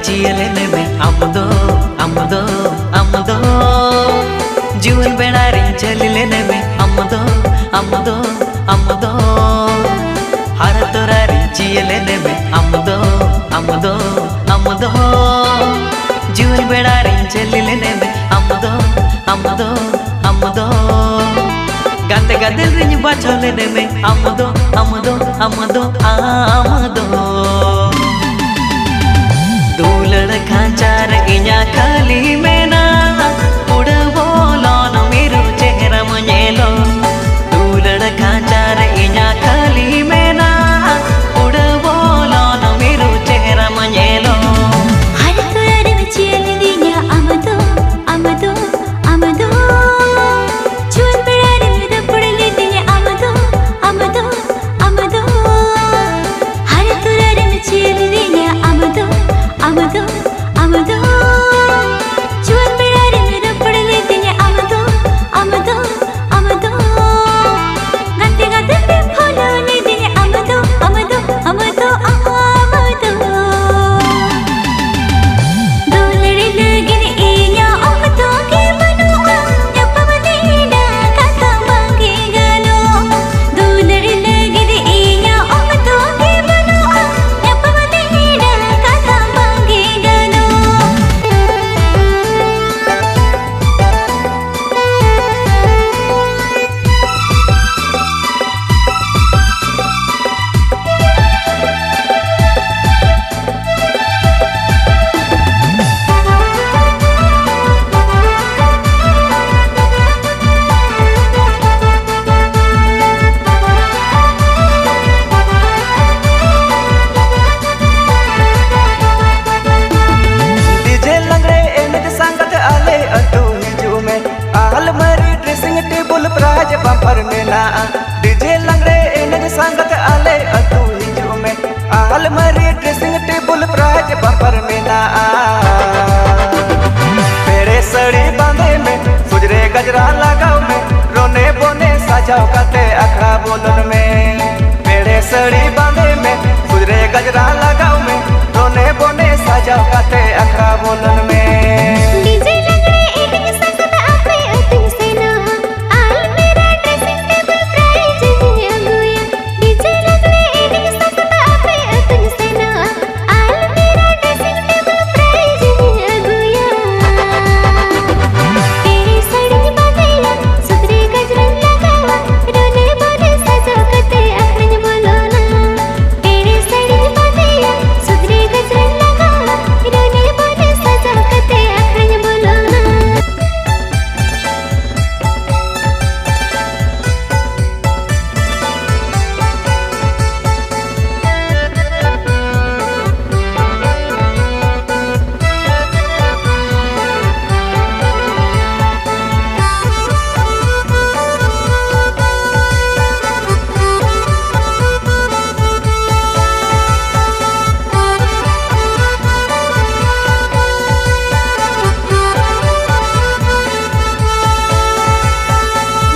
चियले नेबे आमदो आमदो आमदो जीवन बेड़ा रिंग चलिले नेबे आमदो आमदो आमदो हर तोरा रिंग चियले नेबे आमदो आमदो आमदो जीवन बेड़ा रिंग चलिले नेबे आमदो आमदो आमदो गाते गाते रिंग बाचले नेबे आमदो आमदो आमदो आमदो दूलड़ खांचार इन्या खाली मेना उड़ बोलो न मेरू चेहरा मनेलो दूलड़ खांचार इन्या खाली मेना उड़ बोलो न मेरू चेहरा मनेलो हर तुरार बचियल दिया आमदो आमदो आमदो चुन बेड़ार मेरा पड़ले दिया आमदो आमदो आमदो हर तुरार बचियल दिया आमदो आमदो आमदो चुन बेड़ार मेरा पड़ले दिया आमदो आमदो आमदो गाते गाते पे फॉलो ने दिया आमदो आमदो आमदो आमदो दो लड़े लगे इन्या आमदो के मनुआ यपवनेना कथा मांगे गालो दो लड़े लगे इन्या आमदो के मनुआ यपवनेना कथा मांगे गालो डीजे लंगड़े एनज संगत आले अतु हिजू में आलमारी ड्रेसिंग टेबल प्राइज बम्पर में ना डीजे लंगड़े एनज संगत आले अतु हिजू में आलमारी ड्रेसिंग टेबल प्राइज बम्पर में ना पेड़े सड़ी बांधे में सुजरे गजरा लगाओ में रोने बोने सजाओ काते अखड़ा बोलन में पेड़े सड़ी बांधे में सुजरे गजरा लगाओ में रोने बोने सजाओ काते अखड़ा बोलन में डीजे लंगड़े एक संगत आपे अतु सेना आल मेरा ड्रेसिंग टेबल प्राइज दिया गुया डीजे लंगड़े एक संगत आपे अतु सेना आल मेरा ड्रेसिंग टेबल प्राइज दिया गुया तेरी सड़ी बातेला सुधरे गजरन लगावा रोने बोने सजा कते अखरन बोलोना तेरी सड़ी बातेला सुधरे गजरन लगावा रोने बोने सजा कते अखरन बोलोना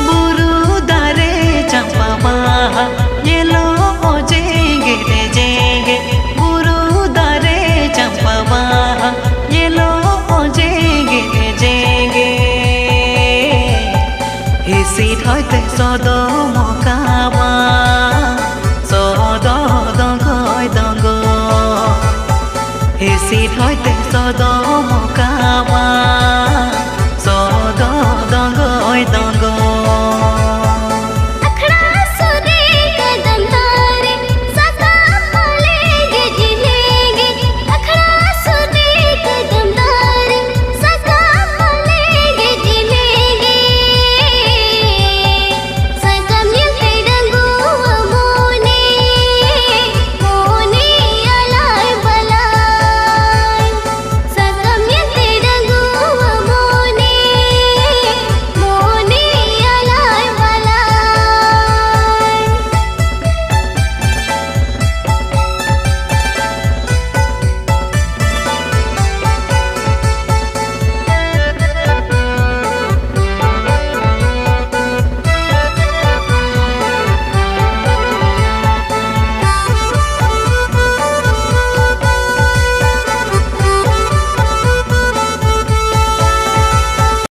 बुरु दारे चंपा माहा ये लो ओ जेंगे रे जेंगे बुरु दारे चंपा माहा ये लो ओ जेंगे रे जेंगे इसी ढाइते सदो मकामा सदो दंगोय दंगो इसी ढाइ